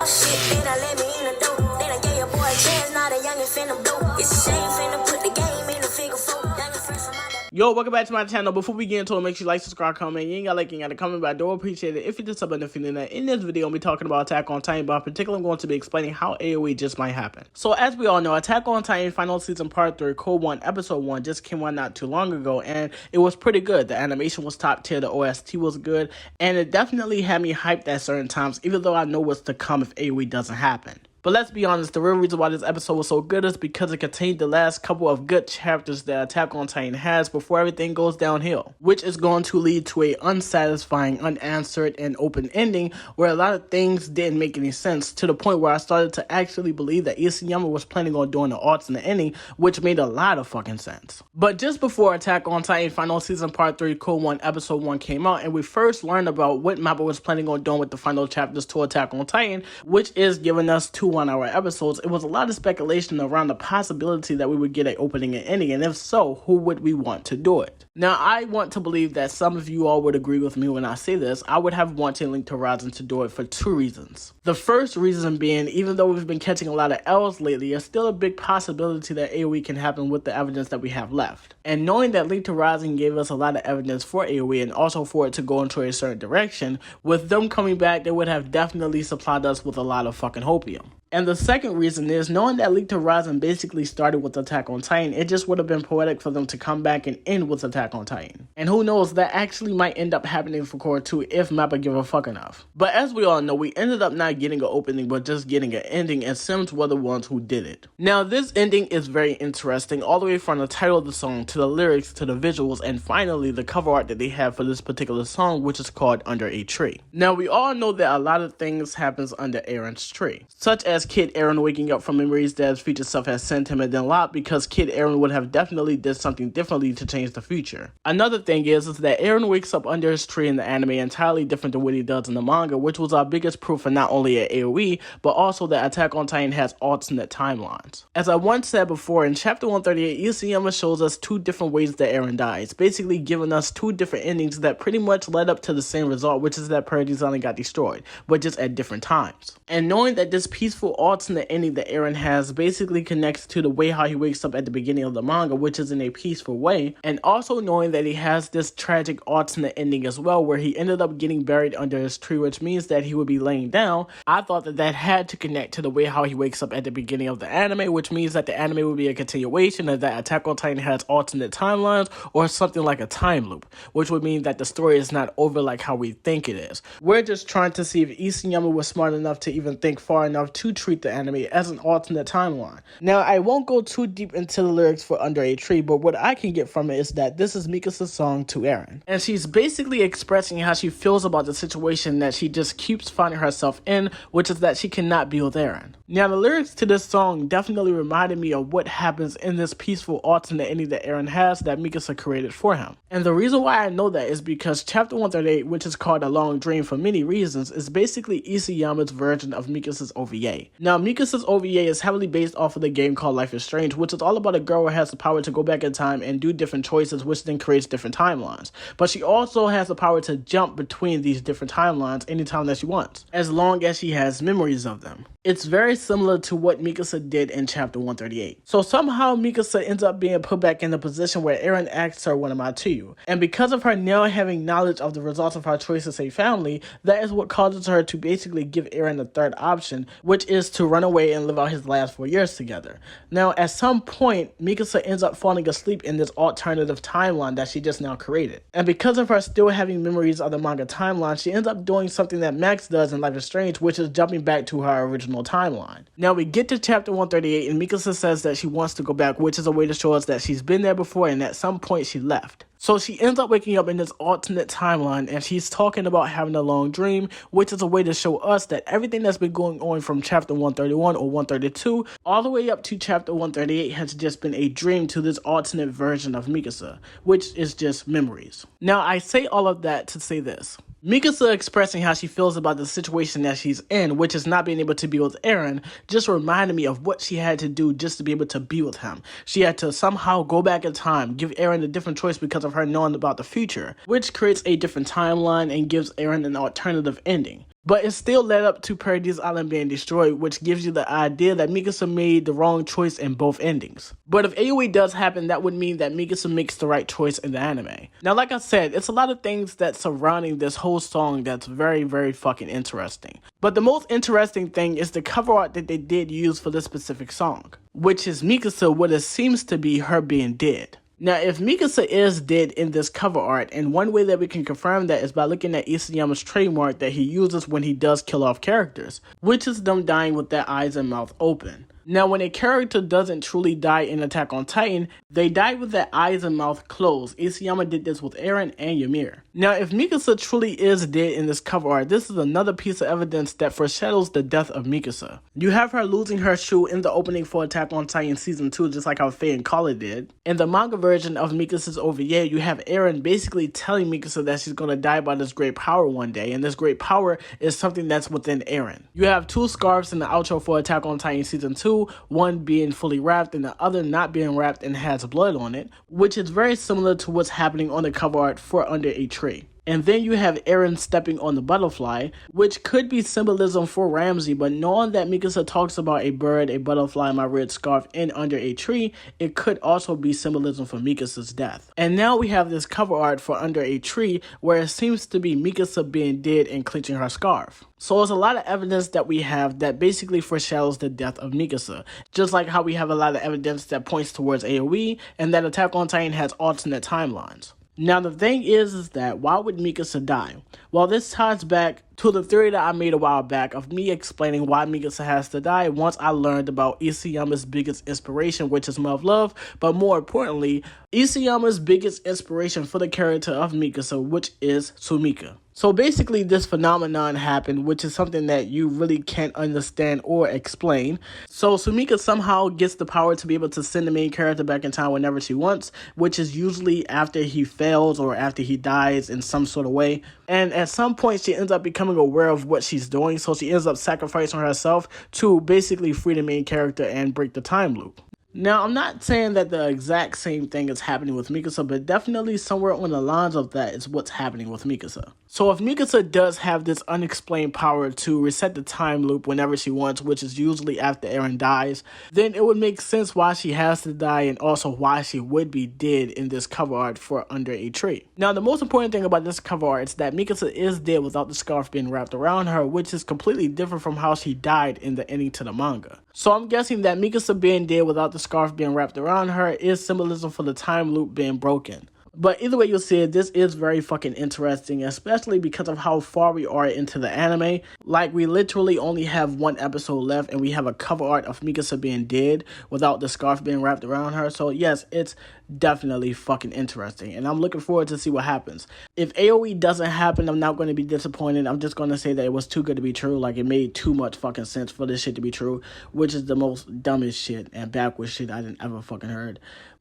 Shit, they done let me in the door. They done gave your boy a chance, now the youngin' finna blow. It's a shame finna put the game in the figure four. Youngin' fresh from my Yo, welcome back to my channel. Before we get into it, make sure you like, subscribe, comment. You ain't got like, you ain't got to comment, but I do appreciate it if you just sub and feeling that. In this video, I'll be talking about Attack on Titan, but in particular, I'm going to be explaining how AoE just might happen. So, as we all know, Attack on Titan Final Season Part 3, Code 1, Episode 1 just came out not too long ago, and it was pretty good. The animation was top tier, the OST was good, and it definitely had me hyped at certain times, even though I know what's to come if AoE doesn't happen. But let's be honest, the real reason why this episode was so good is because it contained the last couple of good chapters that Attack on Titan has before everything goes downhill, which is going to lead to a unsatisfying, unanswered, and open ending where a lot of things didn't make any sense, to the point where I started to actually believe that Isayama was planning on doing the arts in the ending, which made a lot of fucking sense. But just before Attack on Titan Final Season Part 3, Code 1, Episode 1 came out, and we first learned about what Mappa was planning on doing with the final chapters to Attack on Titan, which is giving us 2 1-hour episodes, it was a lot of speculation around the possibility that we would get an opening and ending, and if so, who would we want to do it? Now, I want to believe that some of you all would agree with me when I say this. I would have wanted Link to Horizon to do it for 2 reasons. The first reason being, even though we've been catching a lot of L's lately, there's still a big possibility that AoE can happen with the evidence that we have left. And knowing that Link to Horizon gave us a lot of evidence for AoE and also for it to go into a certain direction, with them coming back, they would have definitely supplied us with a lot of fucking hopium. And the second reason is, knowing that Link to Horizon basically started with Attack on Titan, it just would have been poetic for them to come back and end with Attack on Titan. And who knows, that actually might end up happening for Core 2 if Mappa give a fuck enough. But as we all know, we ended up not getting an opening, but just getting an ending, and Sims were the ones who did it. Now, this ending is very interesting, all the way from the title of the song, to the lyrics, to the visuals, and finally, the cover art that they have for this particular song, which is called Under a Tree. Now, we all know that a lot of things happens under Eren's tree, such as Kid Eren waking up from memories that his future self has sent him, and then Locke, because Kid Eren would have definitely did something differently to change the future. Another thing is that Eren wakes up under his tree in the anime entirely different than what he does in the manga, which was our biggest proof for not only an AoE, but also that Attack on Titan has alternate timelines. As I once said before, in Chapter 138, Isayama shows us 2 different ways that Eren dies, basically giving us 2 different endings that pretty much led up to the same result, which is that Paradise Island got destroyed, but just at different times. And knowing that this peaceful alternate ending that Eren has basically connects to the way how he wakes up at the beginning of the manga, which is in a peaceful way, and also knowing that he has this tragic alternate ending as well, where he ended up getting buried under his tree, which means that he would be laying down, I thought that that had to connect to the way how he wakes up at the beginning of the anime, which means that the anime would be a continuation, and that Attack on Titan has alternate timelines, or something like a time loop, which would mean that the story is not over like how we think it is. We're just trying to see if Isayama was smart enough to even think far enough to treat the anime as an alternate timeline. Now, I won't go too deep into the lyrics for Under a Tree, but what I can get from it is that this is Mikasa's song to Eren, and she's basically expressing how she feels about the situation that she just keeps finding herself in, which is that she cannot be with Eren. Now, the lyrics to this song definitely reminded me of what happens in this peaceful alternate ending that Eren has that Mikasa created for him. And the reason why I know that is because Chapter 138, which is called A Long Dream for many reasons, is basically Isayama's version of Mikasa's OVA. Now, Mikasa's OVA is heavily based off of the game called Life is Strange, which is all about a girl who has the power to go back in time and do different choices, which then creates different timelines. But she also has the power to jump between these different timelines anytime that she wants, as long as she has memories of them. It's very similar to what Mikasa did in Chapter 138. So somehow Mikasa ends up being put back in the position where Eren asks her, "What am I to you?" And because of her now having knowledge of the results of her choice as a family, that is what causes her to basically give Eren the third option, which is to run away and live out his last 4 years together. Now, at some point, Mikasa ends up falling asleep in this alternative timeline that she just now created. And because of her still having memories of the manga timeline, she ends up doing something that Max does in Life is Strange, which is jumping back to her original timeline. Now we get to Chapter 138, and Mikasa says that she wants to go back, which is a way to show us that she's been there before and at some point she left. So she ends up waking up in this alternate timeline, and she's talking about having a long dream, which is a way to show us that everything that's been going on from Chapter 131 or 132 all the way up to Chapter 138 has just been a dream to this alternate version of Mikasa, which is just memories. Now, I say all of that to say this. Mikasa expressing how she feels about the situation that she's in, which is not being able to be with Eren, just reminded me of what she had to do just to be able to be with him. She had to somehow go back in time, give Eren a different choice because of her knowing about the future, which creates a different timeline and gives Eren an alternative ending. But it still led up to Paradise Island being destroyed, which gives you the idea that Mikasa made the wrong choice in both endings. But if AoE does happen, that would mean that Mikasa makes the right choice in the anime. Now, like I said, it's a lot of things that's surrounding this whole song that's very, very fucking interesting. But the most interesting thing is the cover art that they did use for this specific song, which is Mikasa what it seems to be her being dead. Now, if Mikasa is dead in this cover art, and one way that we can confirm that is by looking at Isayama's trademark that he uses when he does kill off characters, which is them dying with their eyes and mouth open. Now, when a character doesn't truly die in Attack on Titan, they die with their eyes and mouth closed. Isayama did this with Eren and Ymir. Now, if Mikasa truly is dead in this cover art, this is another piece of evidence that foreshadows the death of Mikasa. You have her losing her shoe in the opening for Attack on Titan Season 2, just like how Faye and Kala did. In the manga version of Mikasa's OVA, you have Eren basically telling Mikasa that she's going to die by this great power one day, and this great power is something that's within Eren. You have two scarves in the outro for Attack on Titan Season 2, one being fully wrapped and the other not being wrapped and has blood on it, which is very similar to what's happening on the cover art for Under a Tree. And then you have Eren stepping on the butterfly, which could be symbolism for Ramsey, but knowing that Mikasa talks about a bird, a butterfly, my red scarf, and Under a Tree, it could also be symbolism for Mikasa's death. And now we have this cover art for Under a Tree, where it seems to be Mikasa being dead and clenching her scarf. So there's a lot of evidence that we have that basically foreshadows the death of Mikasa, just like how we have a lot of evidence that points towards AoE, and that Attack on Titan has alternate timelines. Now, the thing is that why would Mikasa die? Well, this ties back to the theory that I made a while back of me explaining why Mikasa has to die once I learned about Isayama's biggest inspiration, which is Love Love, but more importantly, Isayama's biggest inspiration for the character of Mikasa, which is Sumika. So basically this phenomenon happened, which is something that you really can't understand or explain. So Sumika somehow gets the power to be able to send the main character back in time whenever she wants, which is usually after he fails or after he dies in some sort of way. And at some point she ends up becoming aware of what she's doing, so she ends up sacrificing herself to basically free the main character and break the time loop. Now, I'm not saying that the exact same thing is happening with Mikasa, but definitely somewhere on the lines of that is what's happening with Mikasa. So if Mikasa does have this unexplained power to reset the time loop whenever she wants, which is usually after Eren dies, then it would make sense why she has to die and also why she would be dead in this cover art for Under a Tree. Now, the most important thing about this cover art is that Mikasa is dead without the scarf being wrapped around her, which is completely different from how she died in the ending to the manga. So I'm guessing that Mikasa being dead without the scarf being wrapped around her is symbolism for the time loop being broken. But either way you see it, this is very fucking interesting, especially because of how far we are into the anime. Like, we literally only have one episode left and we have a cover art of Mikasa being dead without the scarf being wrapped around her. So yes, it's definitely fucking interesting and I'm looking forward to see what happens. If AoE doesn't happen, I'm not going to be disappointed. I'm just going to say that it was too good to be true. Like, it made too much fucking sense for this shit to be true, which is the most dumbest shit and backwards shit I didn't ever fucking heard.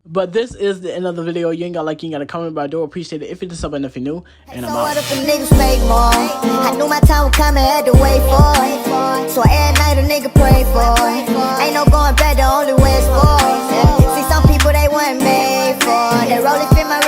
But this is the end of the video. You ain't got like, you ain't got to comment, but I do appreciate it if you did sub and if you're new. And I'm out. What if the niggas make more? I knew my time would come and had to wait for it. So every night a nigga pray for it. Ain't no going back, the only way is forward. See some people they weren't made for. They rolling fit my